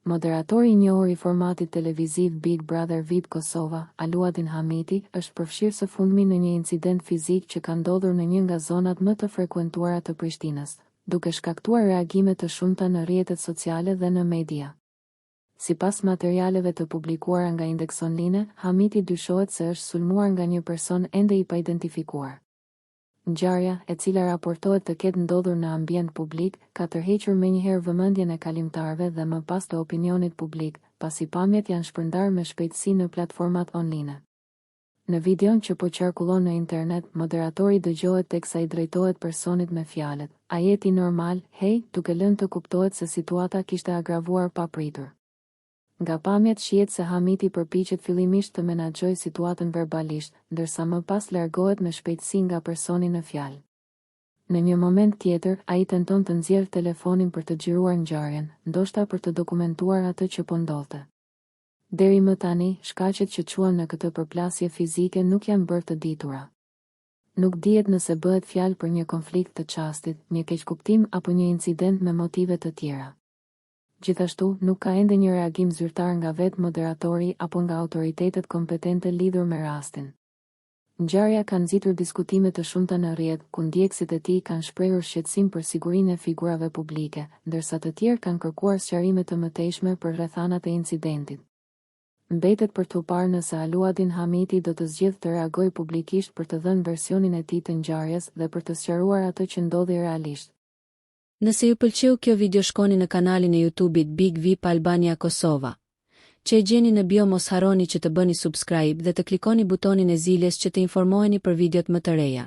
Moderatori i njohur i formatit televiziv Big Brother VIP Kosova, Aluadin Hamiti, është përfshirë së fundmi në një incident fizik që ka ndodhur në një nga zonat më të frekuentuara të Prishtinës, duke shkaktuar reagime të shumta në rrjetet sociale dhe në media. Sipas materialeve të publikuara nga Index Online, Hamiti dyshohet se është sulmuar nga një person ende i paidentifikuar. Ngjarja, e cila raportohet të ketë ndodhur në ambient publik, ka tërhequr menjëherë vëmendjen e kalimtarëve dhe më pas të opinionit publik, pasi pamjet janë shpërndarë me shpejtësi në platformat online. Në videon që po qarkullon në internet, moderatori dëgjohet teksa i drejtohet personit me fjalët: "A jeti normal, hey", duke lënë të kuptohet se situata kishte agravuar papritur. Nga pamjet shihet se Hamiti përpiqet fillimisht të menaxhojë situatën verbalisht, ndërsa më pas largohet me shpejtësi nga personi në fjalë. Në një moment tjetër, ai tenton të nxjerrë telefonin për të xhiruar ngjarjen, ndoshta për të dokumentuar atë që po ndodhte. Deri më tani, shkaqet që quhen në këtë përplasje fizike nuk janë bërë të ditura. Nuk dihet nëse bëhet fjalë për një konflikt të çastit, një keqkuptim apo një incident me motive të tjera. Gjithashtu, nuk ka ende një reagim zyrtar nga vetë moderatori apo nga autoritetet kompetente lidhur me rastin. Ngjarja ka nxitur diskutime të shumta në rrjet, ku ndjekësit e tij kanë shprehur shqetësim për sigurinë e figurave publike, ndërsa të tjerë kanë kërkuar sqarime të mëtejshme për rrethanat e incidentit. Mbetet për t'u parë nëse Aluadin Hamiti do të zgjedhë të reagojë publikisht për të dhënë versionin e tij të ngjarjes dhe për të sqaruar atë që ndodhi realisht. Nëse ju pëlqeu kjo video, shkoni në kanalin e YouTube-it Big VIP Albania Kosova, që e gjeni në bio. Mos harroni që të bëni subscribe dhe të klikoni butonin e ziljes që të informoheni për videot më të reja.